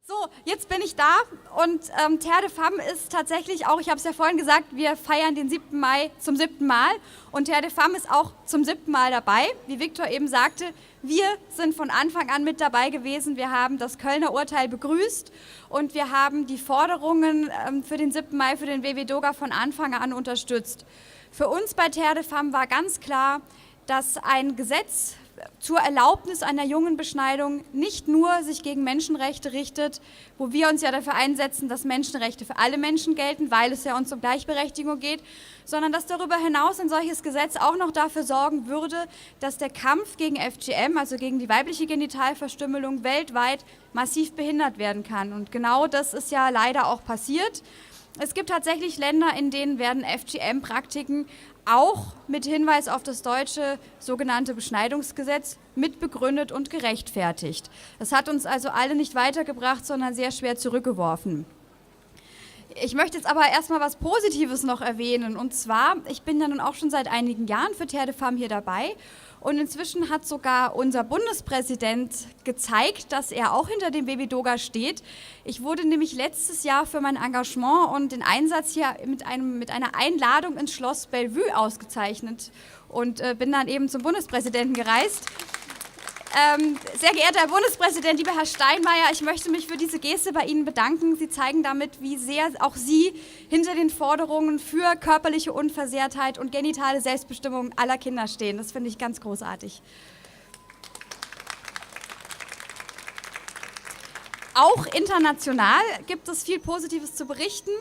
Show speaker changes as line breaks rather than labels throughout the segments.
So, jetzt bin ich da und Terre de Femme ist tatsächlich auch, ich habe es ja vorhin gesagt, wir feiern den 7. Mai zum 7. Mal und Terre de Femme ist auch zum 7. Mal dabei. Wie Viktor eben sagte, wir sind von Anfang an mit dabei gewesen. Wir haben das Kölner Urteil begrüßt und wir haben die Forderungen für den 7. Mai für den WW Doga von Anfang an unterstützt. Für uns bei Terre de Femme war ganz klar, dass ein Gesetz zur Erlaubnis einer Jungenbeschneidung nicht nur sich gegen Menschenrechte richtet, wo wir uns ja dafür einsetzen, dass Menschenrechte für alle Menschen gelten, weil es ja uns um Gleichberechtigung geht, sondern dass darüber hinaus ein solches Gesetz auch noch dafür sorgen würde, dass der Kampf gegen FGM, also gegen die weibliche Genitalverstümmelung, weltweit massiv behindert werden kann. Und genau das ist ja leider auch passiert. Es gibt tatsächlich Länder, in denen werden FGM-Praktiken auch mit Hinweis auf das deutsche sogenannte Beschneidungsgesetz mitbegründet und gerechtfertigt. Das hat uns also alle nicht weitergebracht, sondern sehr schwer zurückgeworfen. Ich möchte jetzt aber erstmal was Positives noch erwähnen. Und zwar, ich bin ja nun auch schon seit einigen Jahren für Terre de Femme hier dabei. Und inzwischen hat sogar unser Bundespräsident gezeigt, dass er auch hinter dem WW Doga steht. Ich wurde nämlich letztes Jahr für mein Engagement und den Einsatz hier mit einer Einladung ins Schloss Bellevue ausgezeichnet und bin dann eben zum Bundespräsidenten gereist. Sehr geehrter Herr Bundespräsident, lieber Herr Steinmeier, ich möchte mich für diese Geste bei Ihnen bedanken. Sie zeigen damit, wie sehr auch Sie hinter den Forderungen für körperliche Unversehrtheit und genitale Selbstbestimmung aller Kinder stehen. Das finde ich ganz großartig. Auch international gibt es viel Positives zu berichten.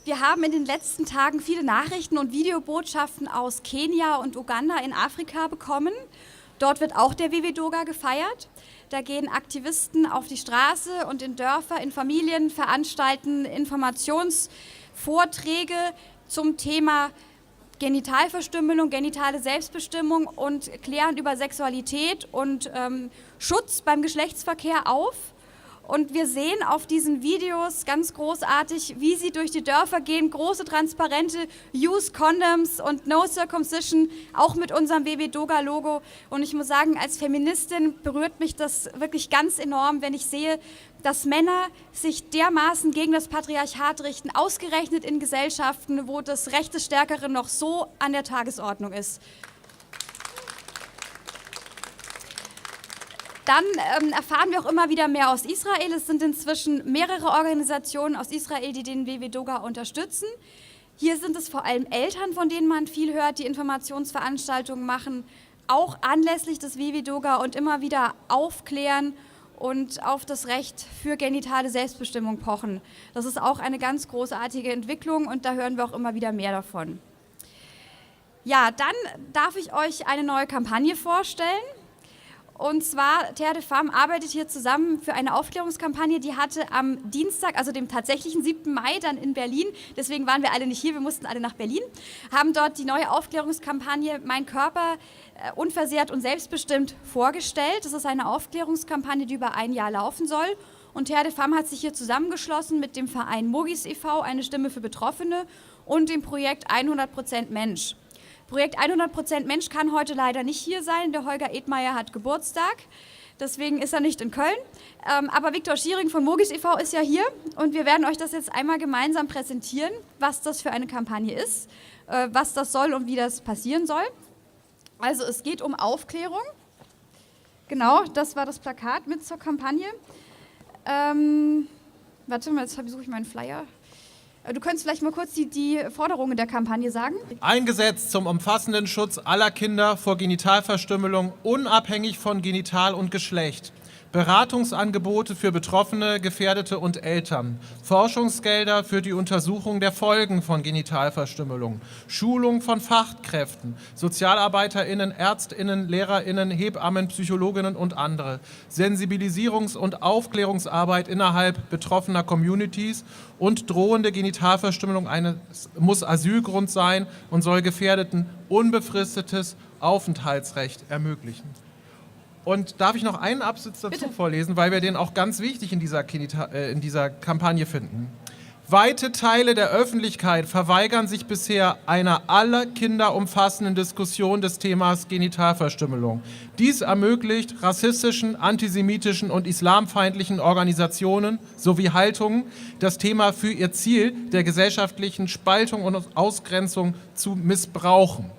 Wir haben in den letzten Tagen viele Nachrichten und Videobotschaften aus Kenia und Uganda in Afrika bekommen. Dort wird auch der WW Doga gefeiert. Da gehen Aktivisten auf die Straße und in Dörfer, in Familien, veranstalten Informationsvorträge zum Thema Genitalverstümmelung, genitale Selbstbestimmung und klären über Sexualität und Schutz beim Geschlechtsverkehr auf. Und wir sehen auf diesen Videos ganz großartig, wie sie durch die Dörfer gehen, große Transparente, Use Condoms und No Circumcision, auch mit unserem WW Doga Logo. Und ich muss sagen, als Feministin berührt mich das wirklich ganz enorm, wenn ich sehe, dass Männer sich dermaßen gegen das Patriarchat richten, ausgerechnet in Gesellschaften, wo das Recht des Stärkeren noch so an der Tagesordnung ist. Dann erfahren wir auch immer wieder mehr aus Israel. Es sind inzwischen mehrere Organisationen aus Israel, die den WW Doga unterstützen. Hier sind es vor allem Eltern, von denen man viel hört, die Informationsveranstaltungen machen, auch anlässlich des WW Doga und immer wieder aufklären und auf das Recht für genitale Selbstbestimmung pochen. Das ist auch eine ganz großartige Entwicklung und da hören wir auch immer wieder mehr davon. Ja, dann darf ich euch eine neue Kampagne vorstellen. Und zwar, Terre de Femme arbeitet hier zusammen für eine Aufklärungskampagne, die hatte am Dienstag, also dem tatsächlichen 7. Mai, dann in Berlin, deswegen waren wir alle nicht hier, wir mussten alle nach Berlin, haben dort die neue Aufklärungskampagne Mein Körper unversehrt und selbstbestimmt vorgestellt. Das ist eine Aufklärungskampagne, die über ein Jahr laufen soll. Und Terre de Femme hat sich hier zusammengeschlossen mit dem Verein Mogis e.V., eine Stimme für Betroffene, und dem Projekt 100% Mensch. Projekt 100% Mensch kann heute leider nicht hier sein. Der Holger Edmeier hat Geburtstag, deswegen ist er nicht in Köln. Aber Viktor Schiering von Mogis e.V. ist ja hier und wir werden euch das jetzt einmal gemeinsam präsentieren, was das für eine Kampagne ist, was das soll und wie das passieren soll. Also es geht um Aufklärung. Genau, das war das Plakat mit zur Kampagne. Warte mal, jetzt suche ich meinen Flyer. Du könntest vielleicht mal kurz die Forderungen der Kampagne sagen.
Ein Gesetz zum umfassenden Schutz aller Kinder vor Genitalverstümmelung, unabhängig von Genital und Geschlecht. Beratungsangebote für Betroffene, Gefährdete und Eltern. Forschungsgelder für die Untersuchung der Folgen von Genitalverstümmelung. Schulung von Fachkräften, SozialarbeiterInnen, ÄrztInnen, LehrerInnen, Hebammen, Psychologinnen und andere. Sensibilisierungs- und Aufklärungsarbeit innerhalb betroffener Communities und drohende Genitalverstümmelung muss Asylgrund sein und soll Gefährdeten unbefristetes Aufenthaltsrecht ermöglichen. Und darf ich noch einen Absatz dazu vorlesen, weil wir den auch ganz wichtig in dieser Kampagne finden. Weite Teile der Öffentlichkeit verweigern sich bisher einer aller Kinder umfassenden Diskussion des Themas Genitalverstümmelung. Dies ermöglicht rassistischen, antisemitischen und islamfeindlichen Organisationen sowie Haltungen, das Thema für ihr Ziel der gesellschaftlichen Spaltung und Ausgrenzung zu missbrauchen.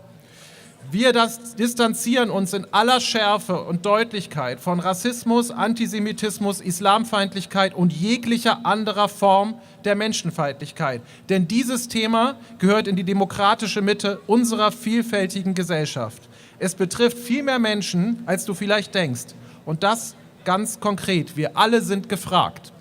Wir distanzieren uns in aller Schärfe und Deutlichkeit von Rassismus, Antisemitismus, Islamfeindlichkeit und jeglicher anderer Form der Menschenfeindlichkeit. Denn dieses Thema gehört in die demokratische Mitte unserer vielfältigen Gesellschaft. Es betrifft viel mehr Menschen, als du vielleicht denkst. Und das ganz konkret. Wir alle sind gefragt.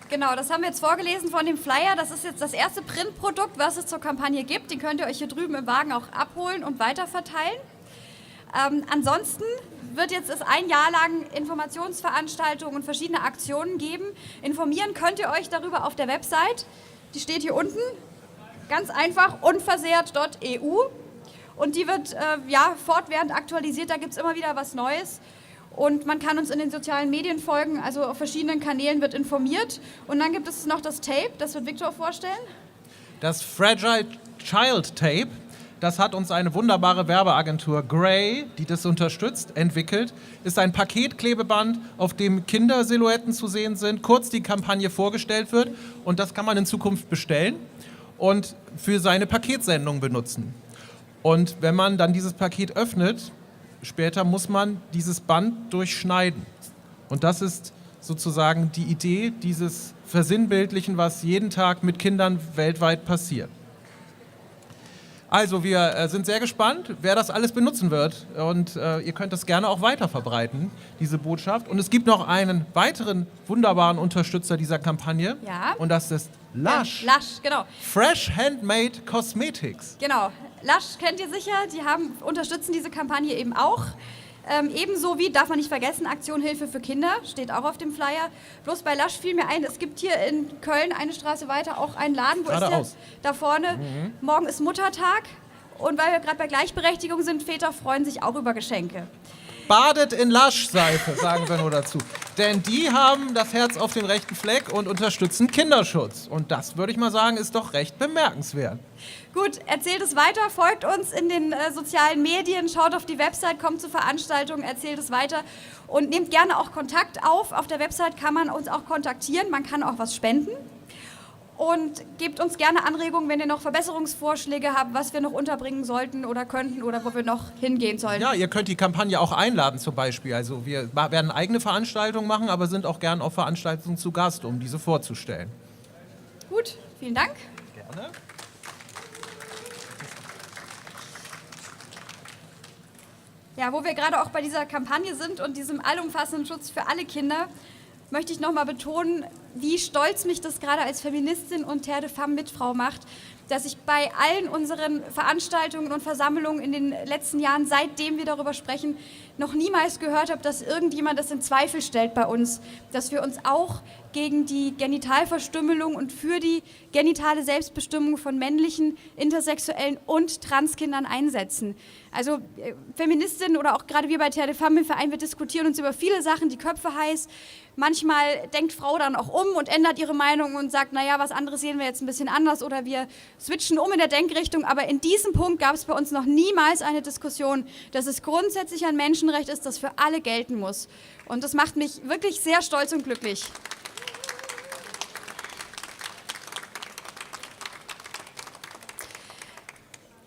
Genau, das haben wir jetzt vorgelesen von dem Flyer. Das ist jetzt das erste Printprodukt, was es zur Kampagne gibt. Den könnt ihr euch hier drüben im Wagen auch abholen und weiterverteilen. Ansonsten wird jetzt es ein Jahr lang Informationsveranstaltungen und verschiedene Aktionen geben. Informieren könnt ihr euch darüber auf der Website. Die steht hier unten. Ganz einfach, unversehrt.eu. Und die wird fortwährend aktualisiert. Da gibt es immer wieder was Neues. Und man kann uns in den sozialen Medien folgen, also auf verschiedenen Kanälen wird informiert. Und dann gibt es noch das Tape, das wird Viktor vorstellen.
Das Fragile Child Tape, das hat uns eine wunderbare Werbeagentur Grey, die das unterstützt, entwickelt. Ist ein Paketklebeband, auf dem Kindersilhouetten zu sehen sind, kurz die Kampagne vorgestellt wird. Und das kann man in Zukunft bestellen und für seine Paketsendung benutzen. Und wenn man dann dieses Paket öffnet, später muss man dieses Band durchschneiden. Und das ist sozusagen die Idee dieses Versinnbildlichen, was jeden Tag mit Kindern weltweit passiert. Also wir sind sehr gespannt, wer das alles benutzen wird. Und ihr könnt das gerne auch weiter verbreiten, diese Botschaft. Und es gibt noch einen weiteren wunderbaren Unterstützer dieser Kampagne.
Ja.
Und das ist Lush.
Ja, Lush, genau.
Fresh Handmade Cosmetics.
Genau. Lush kennt ihr sicher, die unterstützen diese Kampagne eben auch. Ebenso wie, darf man nicht vergessen, Aktion Hilfe für Kinder, steht auch auf dem Flyer. Bloß bei Lush fiel mir ein, es gibt hier in Köln eine Straße weiter auch einen Laden, wo ist der? Da vorne. Morgen ist Muttertag und weil wir gerade bei Gleichberechtigung sind, Väter freuen sich auch über Geschenke.
Badet in Lush-Seife, sagen wir nur dazu. Denn die haben das Herz auf dem rechten Fleck und unterstützen Kinderschutz. Und das, würde ich mal sagen, ist doch recht bemerkenswert.
Gut, erzählt es weiter, folgt uns in den sozialen Medien, schaut auf die Website, kommt zu Veranstaltungen, erzählt es weiter und nehmt gerne auch Kontakt auf. Auf der Website kann man uns auch kontaktieren, man kann auch was spenden. Und gebt uns gerne Anregungen, wenn ihr noch Verbesserungsvorschläge habt, was wir noch unterbringen sollten oder könnten oder wo wir noch hingehen sollen.
Ja, ihr könnt die Kampagne auch einladen zum Beispiel. Also wir werden eigene Veranstaltungen machen, aber sind auch gern auf Veranstaltungen zu Gast, um diese vorzustellen.
Gut, vielen Dank.
Gerne.
Ja, wo wir gerade auch bei dieser Kampagne sind und diesem allumfassenden Schutz für alle Kinder, möchte ich nochmal betonen, wie stolz mich das gerade als Feministin und Terre de Femme Mitfrau macht, dass ich bei allen unseren Veranstaltungen und Versammlungen in den letzten Jahren, seitdem wir darüber sprechen, noch niemals gehört habe, dass irgendjemand das in Zweifel stellt bei uns, dass wir uns auch gegen die Genitalverstümmelung und für die genitale Selbstbestimmung von männlichen, intersexuellen und Transkindern einsetzen. Also Feministinnen oder auch gerade wir bei Terre de Femme im Verein, wir diskutieren uns über viele Sachen, die Köpfe heiß. Manchmal denkt Frau dann auch um und ändert ihre Meinung und sagt, naja, was anderes sehen wir jetzt ein bisschen anders oder wir switchen um in der Denkrichtung. Aber in diesem Punkt gab es bei uns noch niemals eine Diskussion, dass es grundsätzlich ein Menschenrecht ist, das für alle gelten muss. Und das macht mich wirklich sehr stolz und glücklich.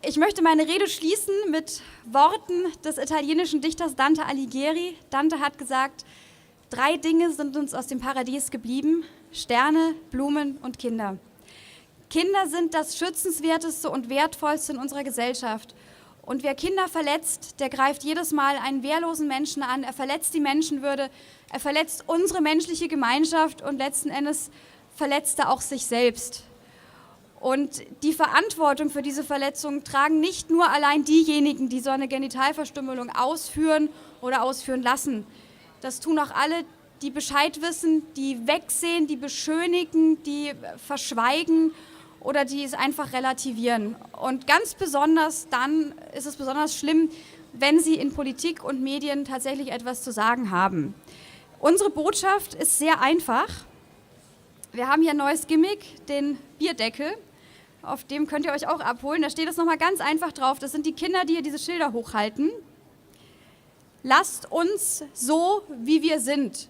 Ich möchte meine Rede schließen mit Worten des italienischen Dichters Dante Alighieri. Dante hat gesagt, 3 Dinge sind uns aus dem Paradies geblieben: Sterne, Blumen und Kinder. Kinder sind das Schützenswerteste und Wertvollste in unserer Gesellschaft. Und wer Kinder verletzt, der greift jedes Mal einen wehrlosen Menschen an. Er verletzt die Menschenwürde, er verletzt unsere menschliche Gemeinschaft und letzten Endes verletzt er auch sich selbst. Und die Verantwortung für diese Verletzung tragen nicht nur allein diejenigen, die so eine Genitalverstümmelung ausführen oder ausführen lassen. Das tun auch alle, die Bescheid wissen, die wegsehen, die beschönigen, die verschweigen oder die es einfach relativieren. Und ganz besonders dann ist es besonders schlimm, wenn sie in Politik und Medien tatsächlich etwas zu sagen haben. Unsere Botschaft ist sehr einfach. Wir haben hier ein neues Gimmick, den Bierdeckel. Auf dem könnt ihr euch auch abholen. Da steht es nochmal ganz einfach drauf. Das sind die Kinder, die hier diese Schilder hochhalten. Lasst uns so, wie wir sind.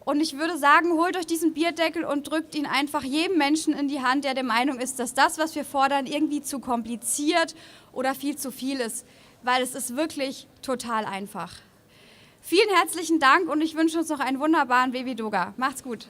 Und ich würde sagen, holt euch diesen Bierdeckel und drückt ihn einfach jedem Menschen in die Hand, der der Meinung ist, dass das, was wir fordern, irgendwie zu kompliziert oder viel zu viel ist. Weil es ist wirklich total einfach. Vielen herzlichen Dank und ich wünsche uns noch einen wunderbaren Baby Doga. Macht's gut.